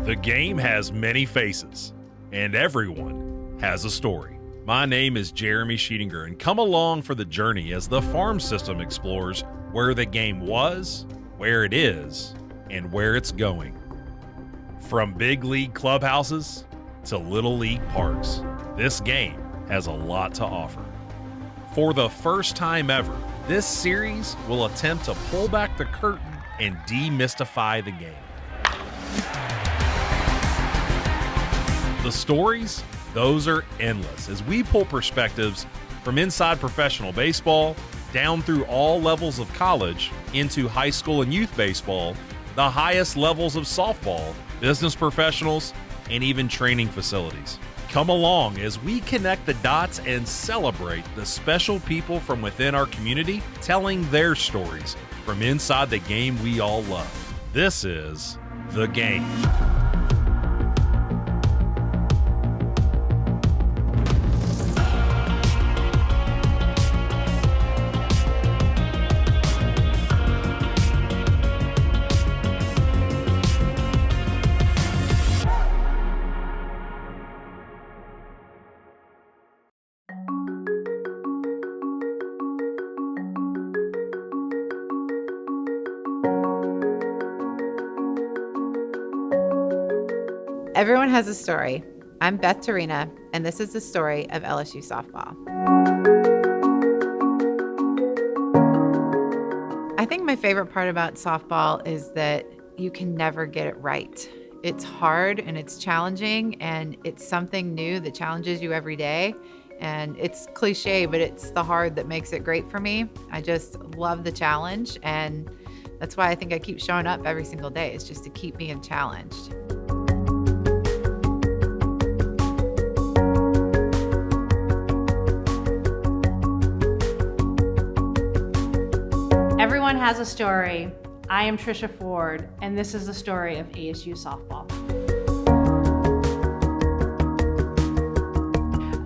The game has many faces, and everyone has a story. My name is Jeremy Sheetinger, and come along for the journey as the farm system explores where the game was, where it is, and where it's going. From big league clubhouses to little league parks, this game has a lot to offer. For the first time ever, this series will attempt to pull back the curtain and demystify the game. The stories, those are endless as we pull perspectives from inside professional baseball, down through all levels of college, into high school and youth baseball, the highest levels of softball, business professionals, and even training facilities. Come along as we connect the dots and celebrate the special people from within our community telling their stories from inside the game we all love. This is The Game. Everyone has a story. I'm Beth Tarina, and this is the story of LSU softball. I think my favorite part about softball is that you can never get it right. It's hard and it's challenging, and it's something new that challenges you every day. And it's cliche, but it's the hard that makes it great for me. I just love the challenge, and that's why I think I keep showing up every single day. It's just to keep being challenged. Everyone has a story. I am Trisha Ford, and this is the story of ASU softball.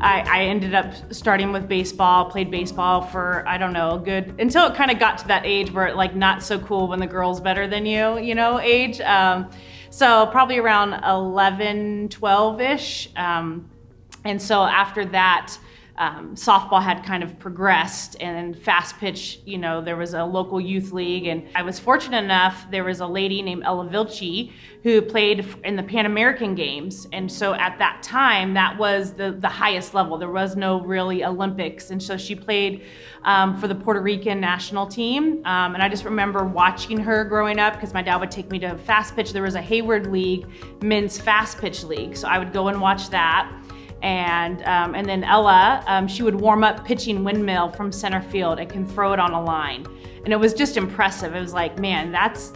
I ended up starting with baseball, played baseball for, until it kind of got to that age where it not so cool when the girl's better than you, age. So probably around 11, 12-ish. And so after that, softball had kind of progressed, and fast pitch, there was a local youth league, and I was fortunate enough, there was a lady named Ella Vilci who played in the Pan American Games, and so at that time, that was the highest level. There was no really Olympics, and so she played for the Puerto Rican national team, and I just remember watching her growing up because my dad would take me to fast pitch. There was a Hayward League, men's fast pitch league, so I would go and watch that. And then Ella, she would warm up pitching windmill from center field and can throw it on a line. And it was just impressive. It was like, man, that's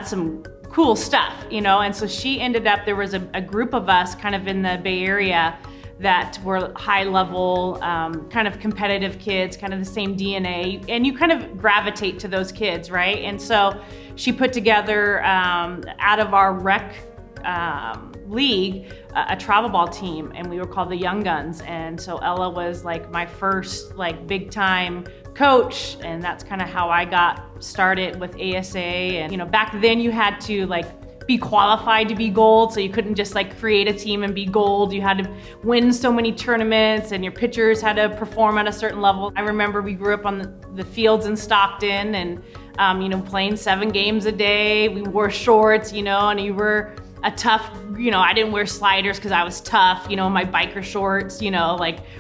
some cool stuff, And so she ended up, there was a group of us kind of in the Bay Area that were high level, kind of competitive kids, kind of the same DNA, and you kind of gravitate to those kids, right? And so she put together, out of our rec league, a travel ball team, and we were called the Young Guns. And so Ella was my first big time coach, and that's kind of how I got started with ASA. And back then you had to be qualified to be gold, so you couldn't just create a team and be gold. You had to win so many tournaments, and your pitchers had to perform at a certain level. I remember we grew up on the fields in Stockton, and playing 7 games a day. We wore shorts, and you were a tough, I didn't wear sliders because I was tough, my biker shorts,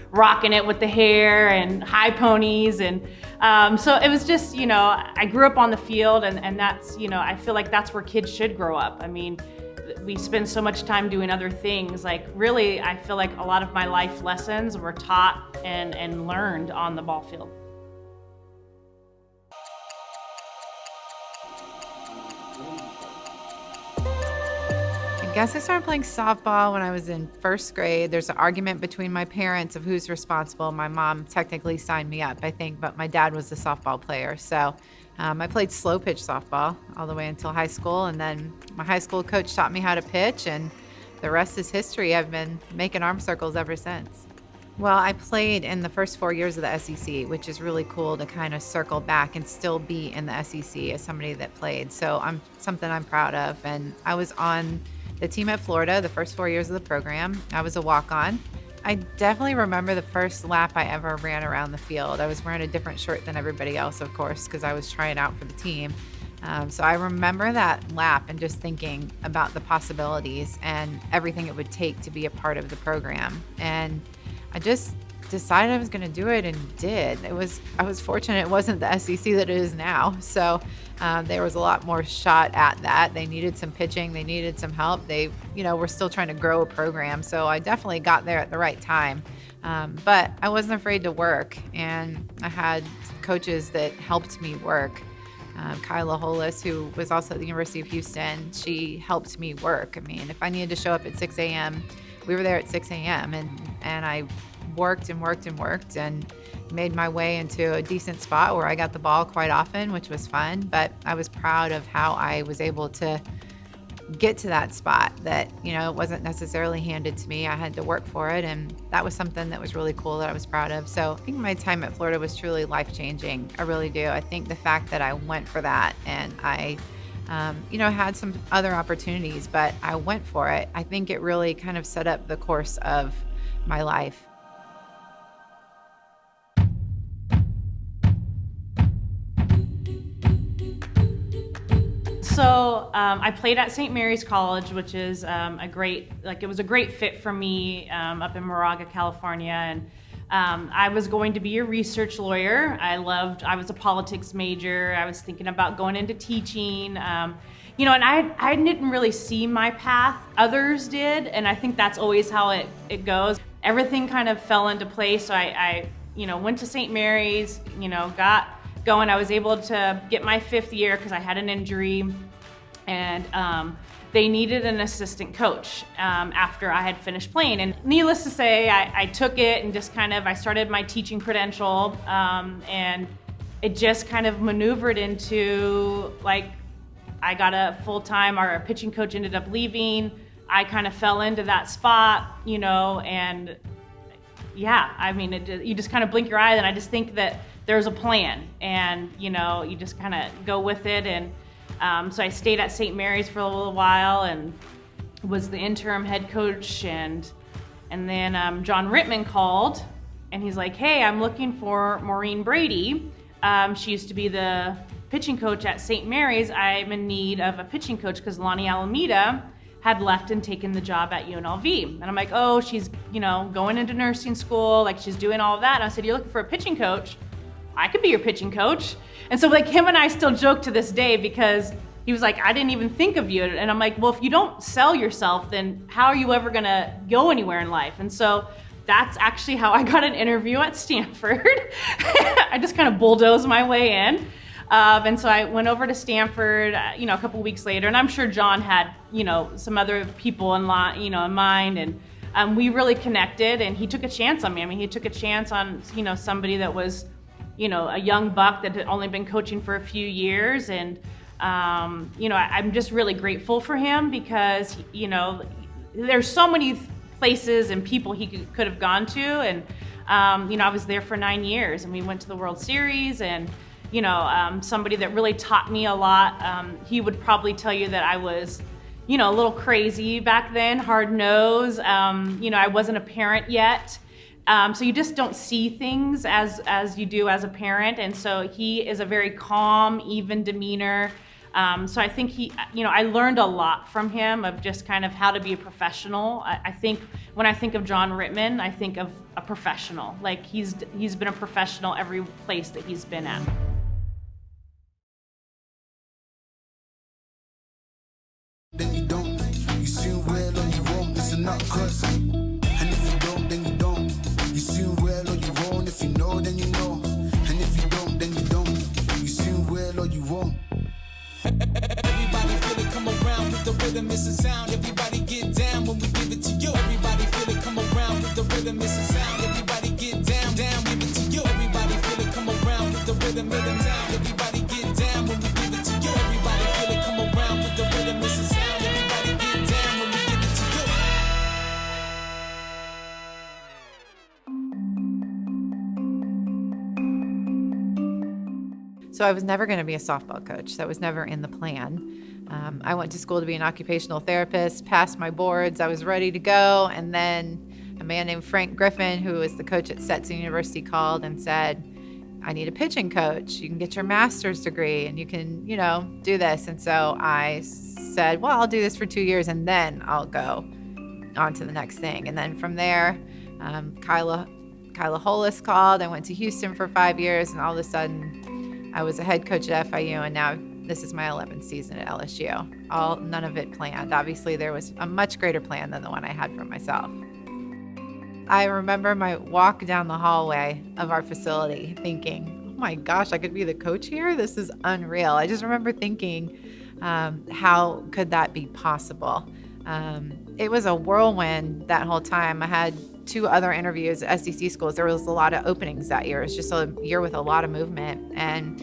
rocking it with the hair and high ponies. And so it was just, I grew up on the field, and that's, I feel like that's where kids should grow up. I mean, we spend so much time doing other things. Really, I feel like a lot of my life lessons were taught and learned on the ball field. I guess I started playing softball when I was in first grade. There's an argument between my parents of who's responsible. My mom technically signed me up, I think, but my dad was the softball player. So I played slow pitch softball all the way until high school, and then my high school coach taught me how to pitch, and the rest is history. I've been making arm circles ever since. Well, I played in the first 4 years of the SEC, which is really cool to kind of circle back and still be in the SEC as somebody that played. So something I'm proud of. And I was on the team at Florida, the first 4 years of the program, I was a walk-on. I definitely remember the first lap I ever ran around the field. I was wearing a different shirt than everybody else, of course, because I was trying out for the team. So I remember that lap and just thinking about the possibilities and everything it would take to be a part of the program. And I just decided I was going to do it and did. I was fortunate it wasn't the SEC that it is now. So there was a lot more shot at that. They needed some pitching. They needed some help. They, were still trying to grow a program. So I definitely got there at the right time. But I wasn't afraid to work, and I had coaches that helped me work. Kyla Hollis, who was also at the University of Houston, she helped me work. I mean, if I needed to show up at 6 a.m., we were there at 6 a.m. and I worked and worked and worked and made my way into a decent spot where I got the ball quite often, which was fun. But I was proud of how I was able to get to that spot that, it wasn't necessarily handed to me. I had to work for it, and that was something that was really cool that I was proud of. So I think my time at Florida was truly life-changing. I really do. I think the fact that I went for that and I had some other opportunities, but I went for it. I think it really kind of set up the course of my life. So I played at St. Mary's College, which is it was a great fit for me up in Moraga, California. And I was going to be a research lawyer. I was a politics major. I was thinking about going into teaching. And I didn't really see my path. Others did. And I think that's always how it goes. Everything kind of fell into place. So I went to St. Mary's, got going. I was able to get my 5th year because I had an injury, and they needed an assistant coach after I had finished playing. And needless to say, I took it and just I started my teaching credential, and it just kind of maneuvered into I got a full-time, our pitching coach ended up leaving. I kind of fell into that spot, and yeah, I mean, you just kind of blink your eye, and I just think that there's a plan, and you just kind of go with it. And so I stayed at St. Mary's for a little while and was the interim head coach, and then John Rittman called, and he's like, "Hey, I'm looking for Maureen Brady. She used to be the pitching coach at St. Mary's. I'm in need of a pitching coach because Lonnie Alameda had left and taken the job at UNLV." And I'm like, "Oh, she's going into nursing school, she's doing all of that." And I said, "You're looking for a pitching coach? I could be your pitching coach." And so him and I still joke to this day, because he was like, "I didn't even think of you." And I'm like, "Well, if you don't sell yourself, then how are you ever gonna go anywhere in life?" And so that's actually how I got an interview at Stanford. I just kind of bulldozed my way in. And so I went over to Stanford, a couple weeks later, and I'm sure John had, some other people in mind, and we really connected, and he took a chance on me. I mean, he took a chance on, somebody that was, a young buck that had only been coaching for a few years. And, I'm just really grateful for him, because, there's so many places and people he could have gone to. And, I was there for 9 years, and we went to the World Series, and, somebody that really taught me a lot. He would probably tell you that I was, a little crazy back then, hard-nosed. I wasn't a parent yet. So you just don't see things as you do as a parent. And so he is a very calm, even demeanor. So I think I learned a lot from him of just kind of how to be a professional. I think when I think of John Rittman, I think of a professional. He's been a professional every place that he's been at. Then you don't. You soon well or you won't. It's a not cause. And if you don't, then you don't. You soon well or you won't. If you know, then you know. And if you don't, then you don't. You soon well or you won't. Everybody feel it come around with the rhythm, it's a sound. Everybody get down when we give it to you. Everybody feel it come around with the rhythm, it's a sound. Everybody get down, give it to you. Everybody feel it come around with the rhythm, sound. Everybody get down when we give it to you. Everybody feel it come around with the rhythm, it's a sound. Everybody get down when we give it to you. So I was never going to be a softball coach. That was never in the plan. I went to school to be an occupational therapist, passed my boards. I was ready to go. And then a man named Frank Griffin, who was the coach at Stetson University, called and said, I need a pitching coach. You can get your master's degree and you can, do this. And so I said, well, I'll do this for 2 years and then I'll go on to the next thing. And then from there, Kyla Hollis called. I went to Houston for 5 years, and all of a sudden I was a head coach at FIU, and now this is my 11th season at LSU. None of it planned. Obviously, there was a much greater plan than the one I had for myself. I remember my walk down the hallway of our facility thinking, oh my gosh, I could be the coach here? This is unreal. I just remember thinking, how could that be possible? It was a whirlwind that whole time. I had 2 other interviews at SEC schools. There was a lot of openings that year. It was just a year with a lot of movement. And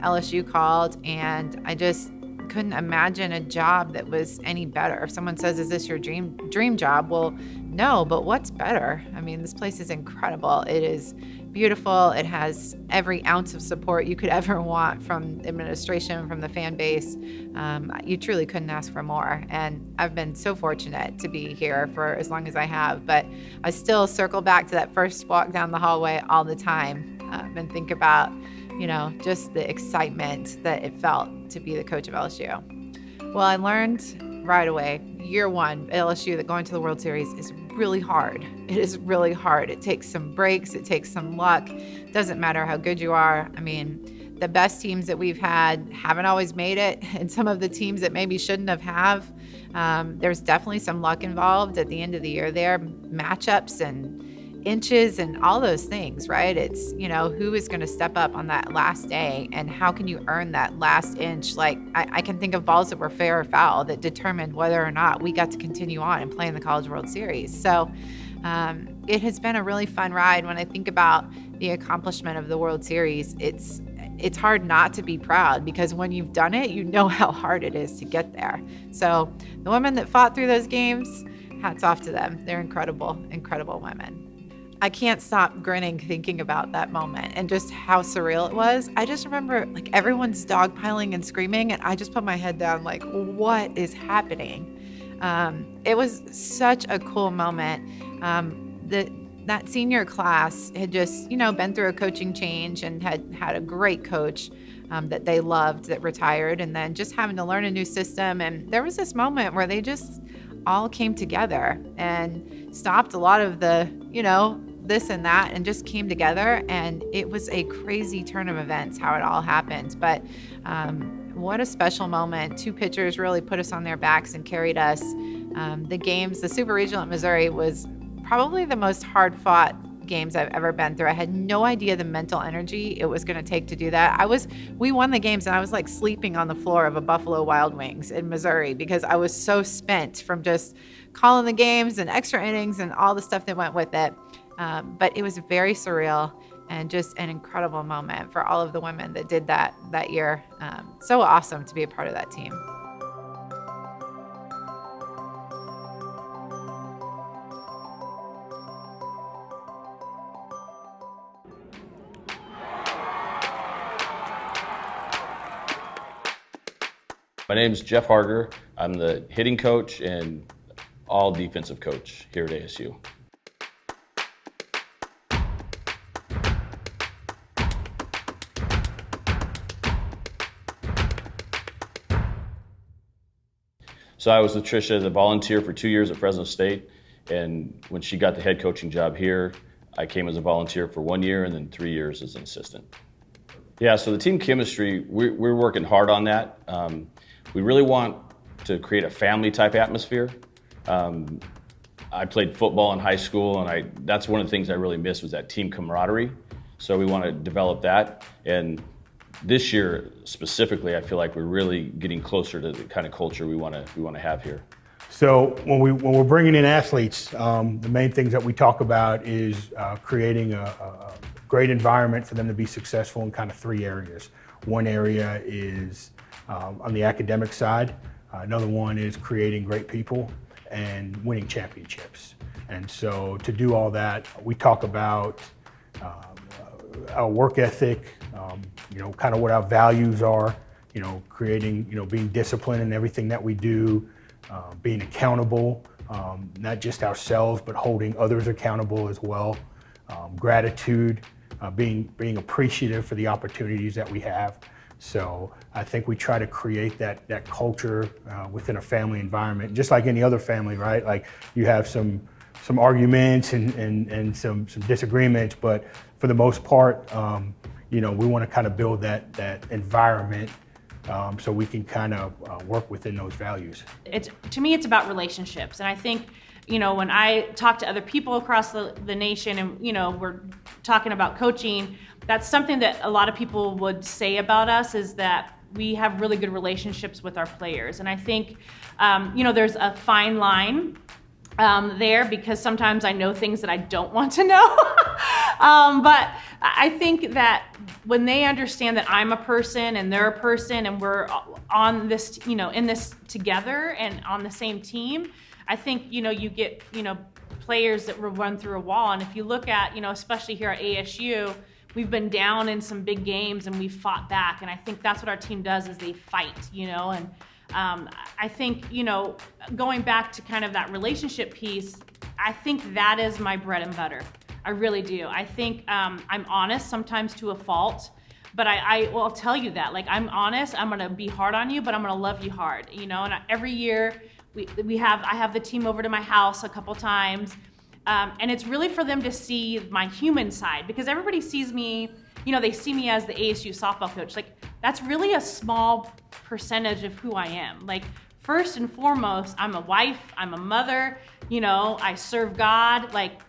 LSU called, and I just couldn't imagine a job that was any better. If someone says, is this your dream job? Well, no, but what's better? I mean, this place is incredible. It is beautiful. It has every ounce of support you could ever want from administration, from the fan base. You truly couldn't ask for more. And I've been so fortunate to be here for as long as I have, but I still circle back to that first walk down the hallway all the time and think about, just the excitement that it felt to be the coach of LSU. Well, I learned right away, year one at LSU, that going to the World Series is really hard. It is really hard. It takes some breaks. It takes some luck. Doesn't matter how good you are. I mean, the best teams that we've had haven't always made it. And some of the teams that maybe shouldn't have, there's definitely some luck involved at the end of the year there. Matchups and inches and all those things, right? It's, who is going to step up on that last day and how can you earn that last inch? Like I can think of balls that were fair or foul that determined whether or not we got to continue on and play in the College World Series. So it has been a really fun ride. When I think about the accomplishment of the World Series, it's hard not to be proud because when you've done it, you know how hard it is to get there. So the women that fought through those games, hats off to them. They're incredible, incredible women. I can't stop grinning thinking about that moment and just how surreal it was. I just remember everyone's dogpiling and screaming, and I just put my head down like, what is happening? It was such a cool moment. That senior class had just, been through a coaching change and had a great coach that they loved that retired, and then just having to learn a new system. And there was this moment where they just all came together and stopped a lot of the, this and that, and just came together. And it was a crazy turn of events how it all happened. But what a special moment. 2 pitchers really put us on their backs and carried us. The Super Regional at Missouri was probably the most hard-fought games I've ever been through. I had no idea the mental energy it was going to take to do that. We won the games, and I was like sleeping on the floor of a Buffalo Wild Wings in Missouri because I was so spent from just calling the games and extra innings and all the stuff that went with it. But it was very surreal and just an incredible moment for all of the women that did that year. So awesome to be a part of that team. My name is Jeff Harger. I'm the hitting coach and all defensive coach here at ASU. So I was with Tricia as a volunteer for 2 years at Fresno State, and when she got the head coaching job here, I came as a volunteer for 1 year and then 3 years as an assistant. Yeah, so the team chemistry, we're working hard on that. We really want to create a family-type atmosphere. I played football in high school, and that's one of the things I really missed was that team camaraderie. So we want to develop that. And this year specifically, I feel like we're really getting closer to the kind of culture we want to have here. So when we're bringing in athletes, the main things that we talk about is creating a great environment for them to be successful in kind of 3 areas. One area is on the academic side. Another one is creating great people and winning championships. And so to do all that, we talk about our work ethic, kind of what our values are, creating, being disciplined in everything that we do, being accountable, not just ourselves, but holding others accountable as well. Gratitude, being appreciative for the opportunities that we have. So I think we try to create that culture within a family environment, just like any other family, right? Like you have some arguments and some disagreements, but for the most part, we want to kind of build that environment so we can kind of work within those values. To me, it's about relationships. And I think, when I talk to other people across the nation and, we're talking about coaching, that's something that a lot of people would say about us is that we have really good relationships with our players. And I think, there's a fine line there because sometimes I know things that I don't want to know. But I think that when they understand that I'm a person and they're a person and we're on this, in this together and on the same team, I think, you get, players that will run through a wall. And if you look at, especially here at ASU, we've been down in some big games and we've fought back. And I think that's what our team does is they fight, and I think, going back to kind of that relationship piece, I think that is my bread and butter. I really do. I think I'm honest sometimes to a fault, but I will tell you that. Like, I'm honest, I'm gonna be hard on you, but I'm gonna love you hard, and every year I have the team over to my house a couple times, and it's really for them to see my human side, because everybody sees me, they see me as the ASU softball coach. Like, that's really a small percentage of who I am. Like, first and foremost, I'm a wife, I'm a mother, I serve God. Like,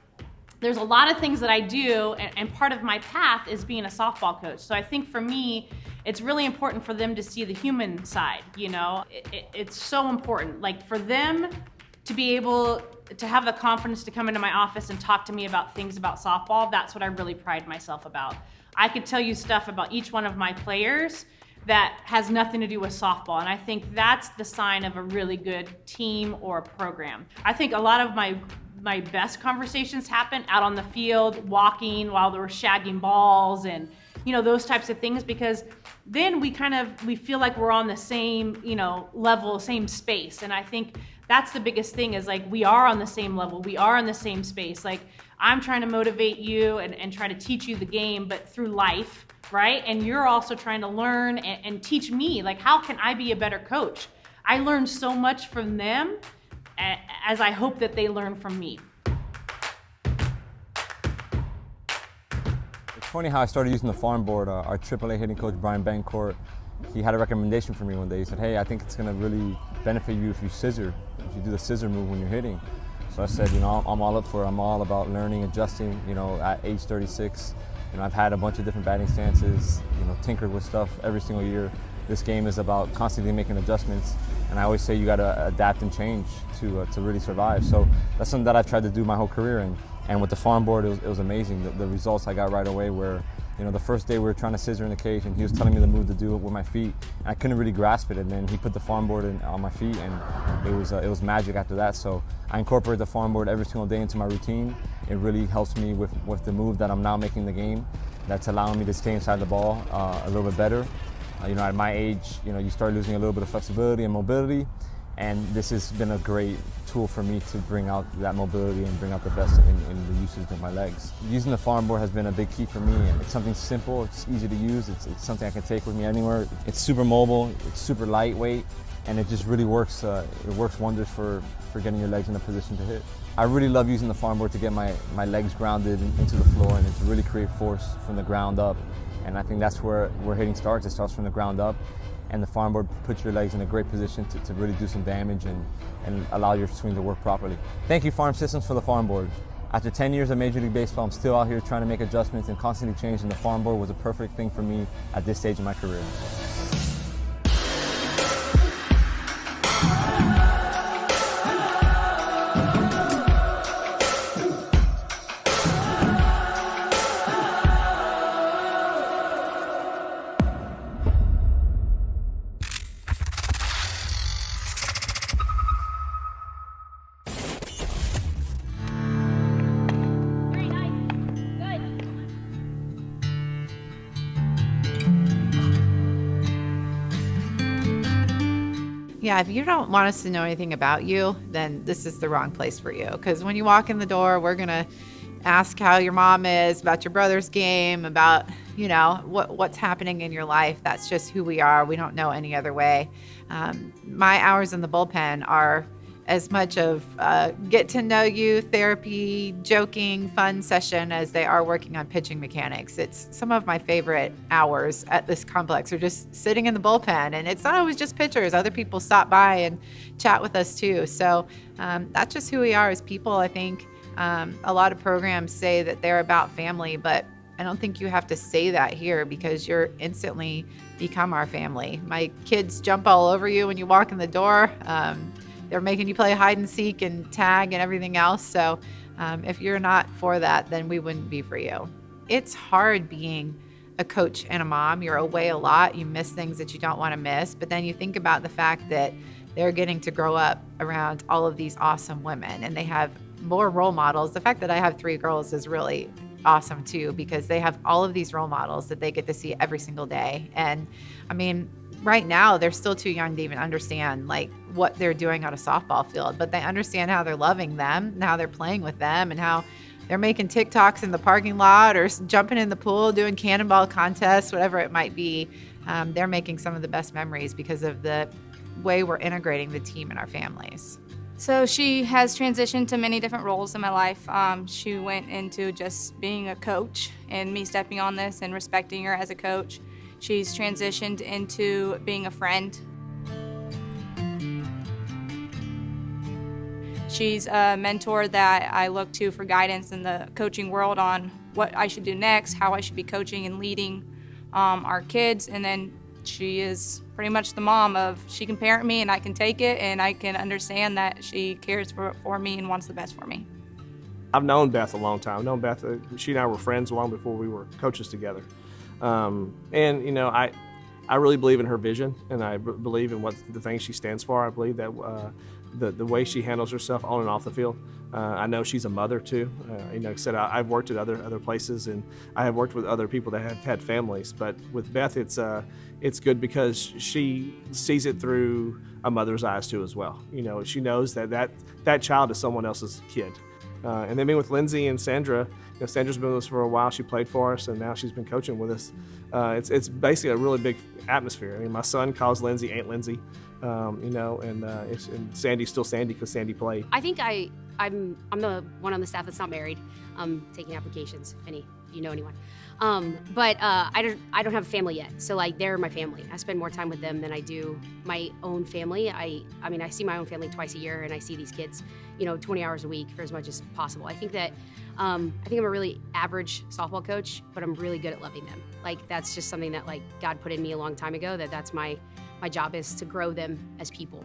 there's a lot of things that I do, and part of my path is being a softball coach. So I think for me, it's really important for them to see the human side, It's so important, like, for them to be able to have the confidence to come into my office and talk to me about things about softball. That's what I really pride myself about. I could tell you stuff about each one of my players that has nothing to do with softball, and I think that's the sign of a really good team or a program. I think a lot of my best conversations happen out on the field, walking while we're shagging balls and those types of things, because then we feel like we're on the same level, same space. And I think that's the biggest thing is, like, we are on the same level, we are in the same space. Like, I'm trying to motivate you and try to teach you the game, but through life, right? And you're also trying to learn and teach me, like, how can I be a better coach? I learned so much from them as I hope that they learn from me. It's funny how I started using the farm board. Our AAA hitting coach, Brian Bencourt, he had a recommendation for me one day. He said, hey, I think it's gonna really benefit you if you scissor, if you do the scissor move when you're hitting. So I said, I'm all up for it. I'm all about learning, adjusting, at age 36. I've had a bunch of different batting stances, tinkered with stuff every single year. This game is about constantly making adjustments, and I always say you gotta adapt and change to really survive. So that's something that I've tried to do my whole career, and with the farm board, it was amazing. The results I got right away were, the first day we were trying to scissor in the cage, and he was telling me the move to do it with my feet, and I couldn't really grasp it. And then he put the farm board on my feet, and it was magic after that. So I incorporate the farm board every single day into my routine. It really helps me with the move that I'm now making in the game. That's allowing me to stay inside the ball a little bit better. At my age, you start losing a little bit of flexibility and mobility, and this has been a great tool for me to bring out that mobility and bring out the best in the usage of my legs. Using the farm board has been a big key for me. It's something simple, it's easy to use, it's something I can take with me anywhere. It's super mobile, it's super lightweight, and it just really works. It works wonders for getting your legs in a position to hit. I really love using the farm board to get my legs grounded into the floor and to really create force from the ground up. And I think that's where hitting starts. It starts from the ground up, and the farm board puts your legs in a great position to really do some damage and allow your swing to work properly. Thank you, Farm Systems, for the farm board. After 10 years of Major League Baseball, I'm still out here trying to make adjustments and constantly change, and the farm board was a perfect thing for me at this stage of my career. Yeah, if you don't want us to know anything about you, then this is the wrong place for you. Because when you walk in the door, we're going to ask how your mom is, about your brother's game, about, what's happening in your life. That's just who we are. We don't know any other way. My hours in the bullpen are as much of get to know you, therapy, joking, fun session as they are working on pitching mechanics. It's some of my favorite hours at this complex are just sitting in the bullpen. And it's not always just pitchers. Other people stop by and chat with us too. So that's just who we are as people. I think a lot of programs say that they're about family, but I don't think you have to say that here because you're instantly become our family. My kids jump all over you when you walk in the door. They're making you play hide and seek and tag and everything else. So if you're not for that, then we wouldn't be for you. It's hard being a coach and a mom. You're away a lot. You miss things that you don't want to miss. But then you think about the fact that they're getting to grow up around all of these awesome women and they have more role models. The fact that I have 3 girls is really awesome too, because they have all of these role models that they get to see every single day. And I mean, right now they're still too young to even understand like what they're doing on a softball field, but they understand how they're loving them and how they're playing with them and how they're making TikToks in the parking lot or jumping in the pool, doing cannonball contests, whatever it might be. They're making some of the best memories because of the way we're integrating the team and our families. So she has transitioned to many different roles in my life. She went into just being a coach and me stepping on this and respecting her as a coach. She's transitioned into being a friend. She's a mentor that I look to for guidance in the coaching world on what I should do next, how I should be coaching and leading our kids. And then she is pretty much the mom of, she can parent me and I can take it and I can understand that she cares for me and wants the best for me. I've known Beth a long time. I've known Beth, she and I were friends long before we were coaches together. I really believe in her vision, and I believe in what the things she stands for. I believe that the way she handles herself on and off the field. I know she's a mother too. Like I said, I've worked at other places, and I have worked with other people that have had families. But with Beth, it's good because she sees it through a mother's eyes too as well. She knows that child is someone else's kid. And then being with Lindsay and Sandra, Sandra's been with us for a while. She played for us, and now she's been coaching with us. It's basically a really big atmosphere. I mean, my son calls Lindsay Aunt Lindsay, and Sandy's still Sandy because Sandy played. I think I'm the one on the staff that's not married. I'm taking applications, if you know anyone. But I don't have a family yet, so like they're my family. I spend more time with them than I do my own family. I see my own family twice a year, and I see these kids, 20 hours a week for as much as possible. I think that I'm a really average softball coach, but I'm really good at loving them. Like that's just something that like God put in me a long time ago. That's my job is to grow them as people.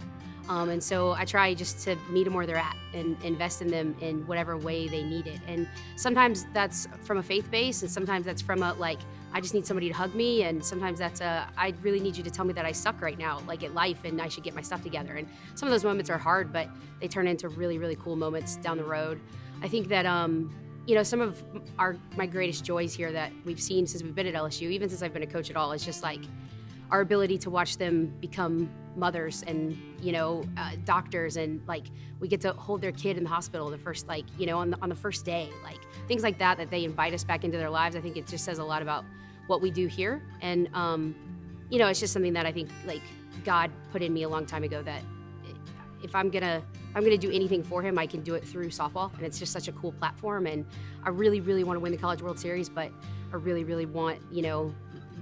And so I try just to meet them where they're at and invest in them in whatever way they need it. And sometimes that's from a faith base, and sometimes that's from I just need somebody to hug me, and sometimes that's I really need you to tell me that I suck right now, like at life, and I should get my stuff together. And some of those moments are hard, but they turn into really, really cool moments down the road. I think that some of my greatest joys here that we've seen since we've been at LSU, even since I've been a coach at all, is just like our ability to watch them become mothers and doctors, and like we get to hold their kid in the hospital the first on the first day, like things like that they invite us back into their lives. I think it just says a lot about what we do here, and it's just something that I think like God put in me a long time ago, that if I'm gonna do anything for him, I can do it through softball, and it's just such a cool platform. And I really, really want to win the College World Series, but I really, really want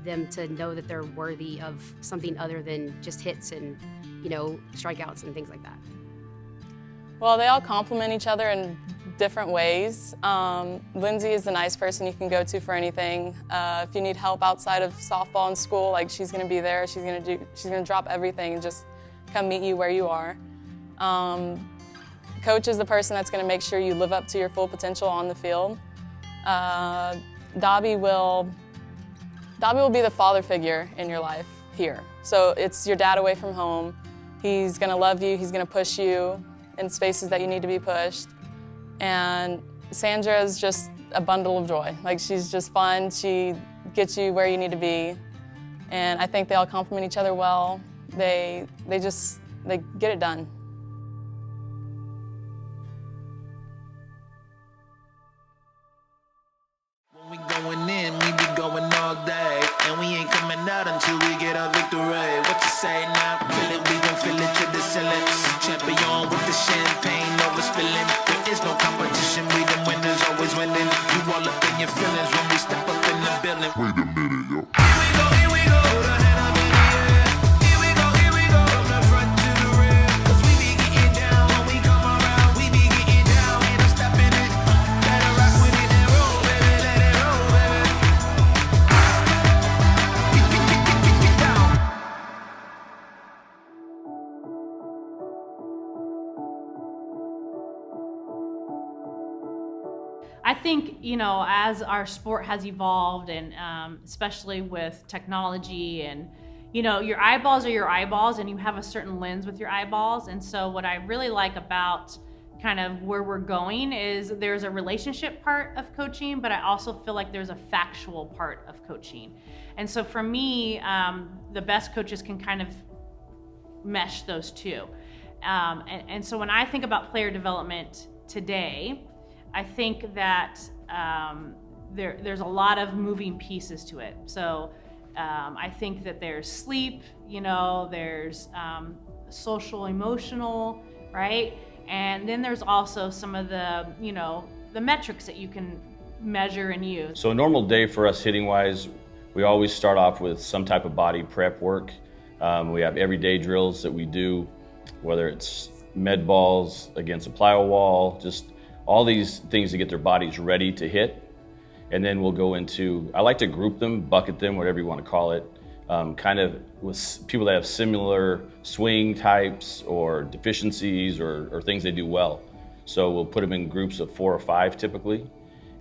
them to know that they're worthy of something other than just hits and strikeouts and things like that. Well, they all complement each other in different ways. Lindsay is the nice person you can go to for anything. If you need help outside of softball and school, like she's going to be there. She's going to drop everything and just come meet you where you are. Coach is the person that's going to make sure you live up to your full potential on the field. Dobby will be the father figure in your life here. So it's your dad away from home. He's gonna love you, he's gonna push you in spaces that you need to be pushed. And Sandra is just a bundle of joy. Like she's just fun, she gets you where you need to be. And I think they all complement each other well. They just they get it done. When we going in, we be going all day, and we ain't coming out until we get our victory. What you say now? Feel it, we gon' feel it to the ceiling. Champion with the champagne overspilling. There is no competition, we the winners, always winning. You all up in your feelings when we step up in the building. Wait a minute, yo. Here we go, put our hand up in the air. Here we go, from the front to the rear. 'Cause we be getting down when we come around. We be getting down, ain't no stopping it. Let it rock with it and roll, baby, let it roll, baby. Get down. I think, as our sport has evolved, and especially with technology, and your eyeballs are your eyeballs, and you have a certain lens with your eyeballs. And so what I really like about kind of where we're going is there's a relationship part of coaching, but I also feel like there's a factual part of coaching. And so for me, the best coaches can kind of mesh those two. And so when I think about player development today, I think that there's a lot of moving pieces to it. So I think that there's sleep, there's social, emotional, right? And then there's also some of the, the metrics that you can measure and use. So a normal day for us hitting wise, we always start off with some type of body prep work. We have everyday drills that we do, whether it's med balls against a plyo wall, just all these things to get their bodies ready to hit. And then we'll go into, I like to group them, bucket them, whatever you want to call it, kind of with people that have similar swing types or deficiencies or things they do well. So we'll put them in groups of 4 or 5 typically.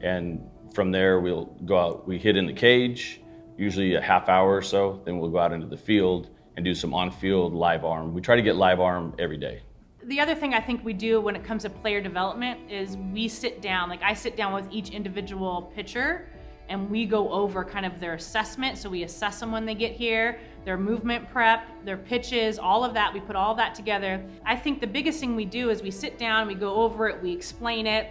And from there we'll go out, we hit in the cage, usually a half hour or so, then we'll go out into the field and do some on-field live arm. We try to get live arm every day. The other thing I think we do when it comes to player development is we sit down, like I sit down with each individual pitcher and we go over kind of their assessment. So we assess them when they get here, their movement prep, their pitches, all of that. We put all of that together. I think the biggest thing we do is we sit down, we go over it, we explain it,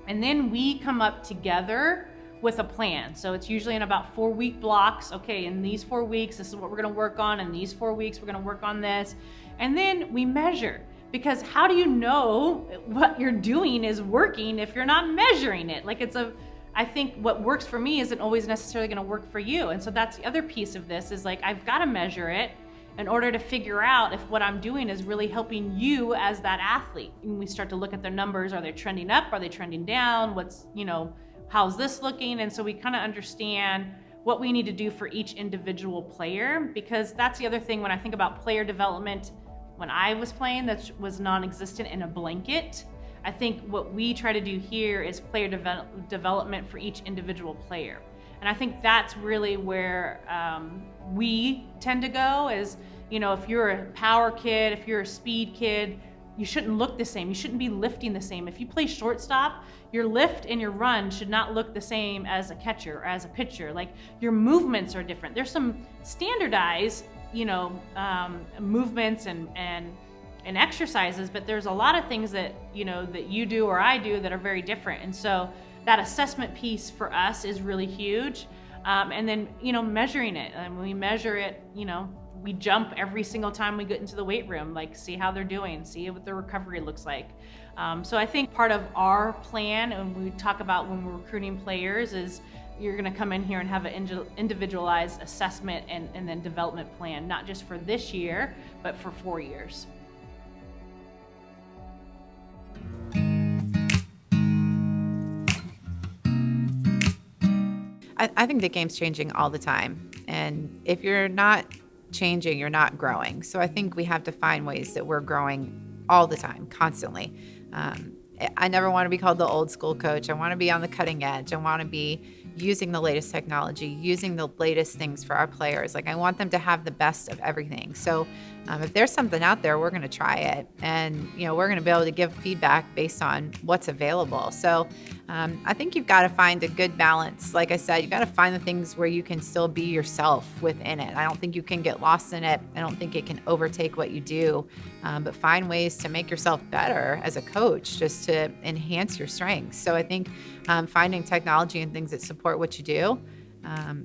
and then we come up together with a plan. So it's usually in about 4-week blocks. Okay, in these 4 weeks, this is what we're gonna work on. In these 4 weeks, we're gonna work on this. And then we measure. Because how do you know what you're doing is working if you're not measuring it? I think what works for me isn't always necessarily gonna work for you. And so that's the other piece of this is like, I've gotta measure it in order to figure out if what I'm doing is really helping you as that athlete. And we start to look at their numbers. Are they trending up? Are they trending down? How's this looking? And so we kind of understand what we need to do for each individual player, because that's the other thing when I think about player development. When I was playing, that was non-existent in a blanket. I think what we try to do here is player development for each individual player. And I think that's really where we tend to go is, if you're a power kid, if you're a speed kid, you shouldn't look the same. You shouldn't be lifting the same. If you play shortstop, your lift and your run should not look the same as a catcher or as a pitcher. Like your movements are different. There's some standardized movements and exercises, but there's a lot of things that that you do or I do that are very different. And so that assessment piece for us is really huge. And then measuring it. And when we measure it, we jump every single time we get into the weight room, like see how they're doing, see what their recovery looks like. So I think part of our plan, and we talk about when we're recruiting players, is you're going to come in here and have an individualized assessment and then development plan, not just for this year, but for 4 years. I think the game's changing all the time. And if you're not changing, you're not growing. So I think we have to find ways that we're growing all the time, constantly. I never want to be called the old school coach. I want to be on the cutting edge. I want to be using the latest technology, using the latest things for our players. Like I want them to have the best of everything. So if there's something out there, we're going to try it. And, we're going to be able to give feedback based on what's available. So I think you've got to find a good balance. Like I said, you've got to find the things where you can still be yourself within it. I don't think you can get lost in it. I don't think it can overtake what you do, but find ways to make yourself better as a coach, just to enhance your strengths. So I think finding technology and things that support what you do.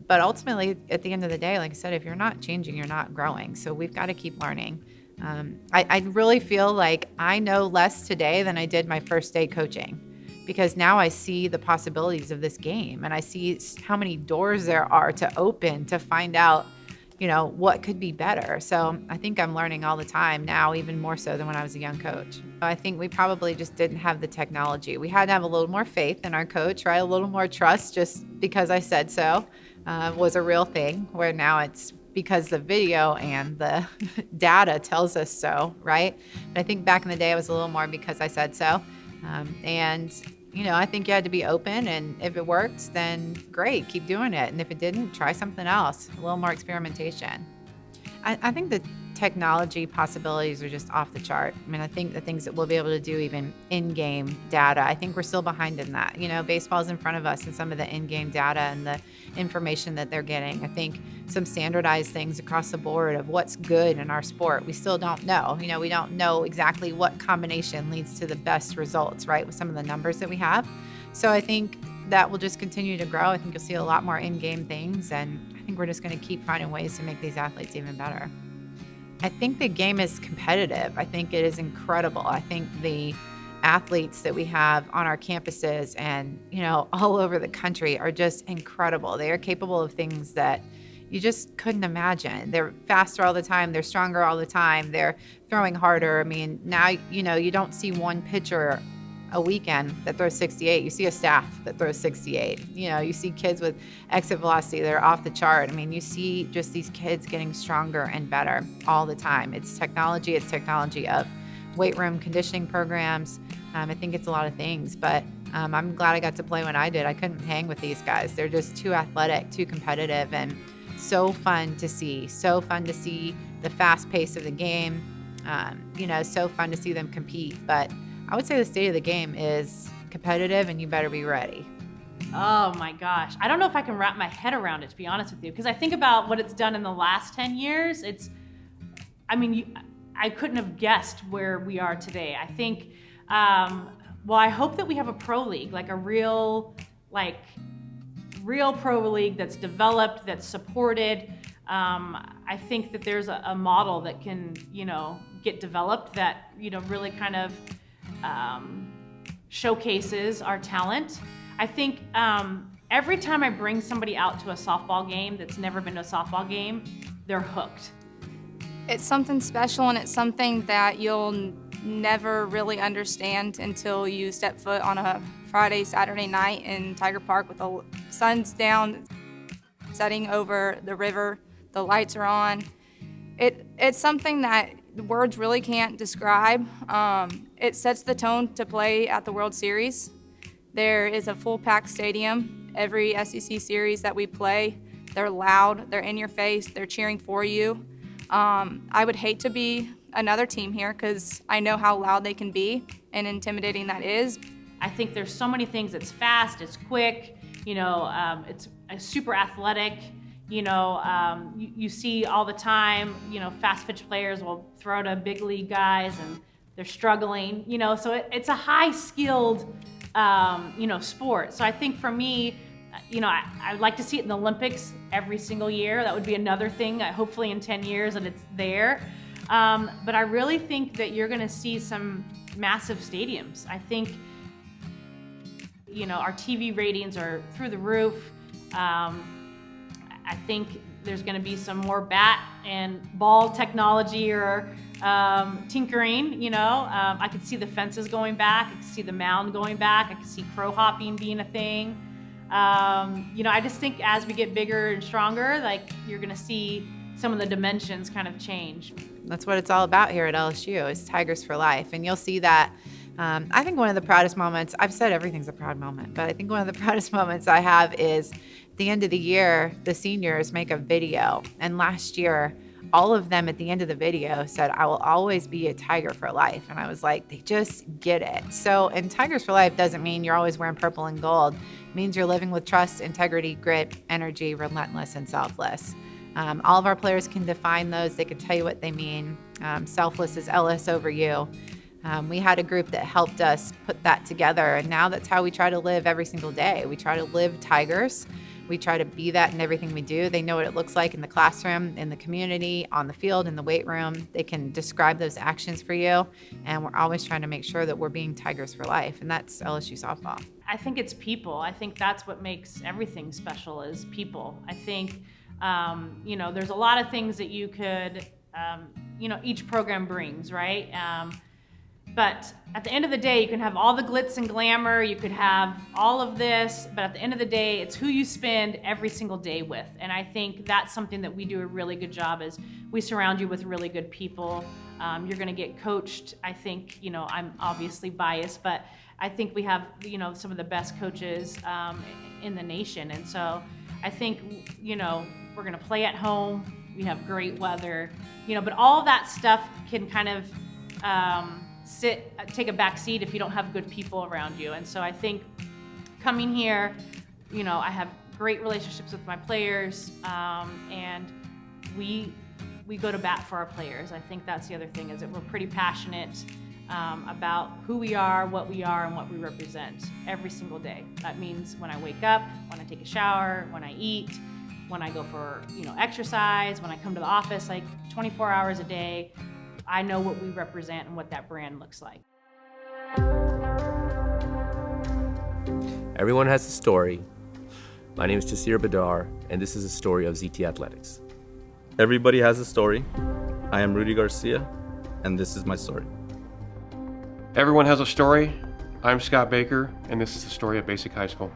But ultimately, at the end of the day, like I said, if you're not changing, you're not growing. So we've got to keep learning. I really feel like I know less today than I did my first day coaching, because now I see the possibilities of this game and I see how many doors there are to open to find out, what could be better. So I think I'm learning all the time now, even more so than when I was a young coach. I think we probably just didn't have the technology. We had to have a little more faith in our coach, right? A little more trust, just because I said so, was a real thing, where now it's because the video and the data tells us so, right? But I think back in the day, it was a little more because I said so. I think you had to be open, and if it worked, then great, keep doing it. And if it didn't, try something else, a little more experimentation. I think the technology possibilities are just off the chart. I mean, I think the things that we'll be able to do, even in-game data, I think we're still behind in that. Baseball's in front of us in some of the in-game data and the information that they're getting. I think some standardized things across the board of what's good in our sport, we still don't know. We don't know exactly what combination leads to the best results, right, with some of the numbers that we have. So I think that will just continue to grow. I think you'll see a lot more in-game things, and I think we're just going to keep finding ways to make these athletes even better. I think the game is competitive. I think it is incredible. I think the athletes that we have on our campuses and, all over the country are just incredible. They are capable of things that you just couldn't imagine. They're faster all the time. They're stronger all the time. They're throwing harder. I mean, now, you don't see one pitcher a weekend that throws 68. You see a staff that throws 68. You see kids with exit velocity that are off the chart. I mean, you see just these kids getting stronger and better all the time. It's technology of weight room conditioning programs. I think it's a lot of things, but I'm glad I got to play when I did. I couldn't hang with these guys. They're just too athletic, too competitive, and so fun to see. So fun to see the fast pace of the game. So fun to see them compete. But I would say the state of the game is competitive, and you better be ready. Oh my gosh. I don't know if I can wrap my head around it, to be honest with you, because I think about what it's done in the last 10 years. I couldn't have guessed where we are today. I think, I hope that we have a pro league, like a real pro league that's developed, that's supported. I think that there's a model that can, get developed that, really kind of showcases our talent. I think every time I bring somebody out to a softball game that's never been to a softball game, they're hooked. It's something special, and it's something that you'll never really understand until you step foot on a Friday, Saturday night in Tiger Park with the sun's down, setting over the river, the lights are on. It's something that words really can't describe. It sets the tone to play at the World Series. There is a full packed stadium. Every SEC series that we play, they're loud, they're in your face, they're cheering for you. I would hate to be another team here because I know how loud they can be and intimidating that is. I think there's so many things. It's fast, it's quick, it's super athletic. You see all the time, fast pitch players will throw to big league guys and they're struggling, so it's a high skilled, sport. So I think for me, I'd like to see it in the Olympics every single year. That would be another thing, hopefully in 10 years that it's there. But I really think that you're gonna see some massive stadiums. I think, our TV ratings are through the roof. I think there's going to be some more bat and ball technology or tinkering, I could see the fences going back. I could see the mound going back. I could see crow hopping being a thing. I just think as we get bigger and stronger, you're going to see some of the dimensions kind of change. That's what it's all about here at LSU, is Tigers for life. And you'll see that. I think one of the proudest moments, I've said everything's a proud moment, but I think one of the proudest moments I have is at the end of the year, the seniors make a video. And last year, all of them at the end of the video said, I will always be a Tiger for life. And I was like, they just get it. So, and Tigers for life doesn't mean you're always wearing purple and gold. It means you're living with trust, integrity, grit, energy, relentless, and selfless. All of our players can define those. They can tell you what they mean. Selfless is LS over you. We had a group that helped us put that together, and now that's how we try to live every single day. We try to live Tigers. We try to be that in everything we do. They know what it looks like in the classroom, in the community, on the field, in the weight room. They can describe those actions for you, and we're always trying to make sure that we're being Tigers for life, and that's LSU softball. I think it's people. I think that's what makes everything special is people. I think, there's a lot of things that you could, each program brings, right? But at the end of the day, you can have all the glitz and glamour, you could have all of this, but at the end of the day, it's who you spend every single day with. And I think that's something that we do a really good job is we surround you with really good people. You're gonna get coached. I think, I'm obviously biased, but I think we have, some of the best coaches in the nation. And so I think, we're gonna play at home. We have great weather, but all of that stuff can kind of, take a back seat if you don't have good people around you. And so I think coming here, I have great relationships with my players, and we go to bat for our players. I think that's the other thing is that we're pretty passionate about who we are, what we are, and what we represent every single day. That means when I wake up, when I take a shower, when I eat, when I go for exercise, when I come to the office, like 24 hours a day. I know what we represent and what that brand looks like. Everyone has a story. My name is Jasir Badar, and this is a story of ZT Athletics. Everybody has a story. I am Rudy Garcia, and this is my story. Everyone has a story. I'm Scott Baker, and this is the story of Basic High School.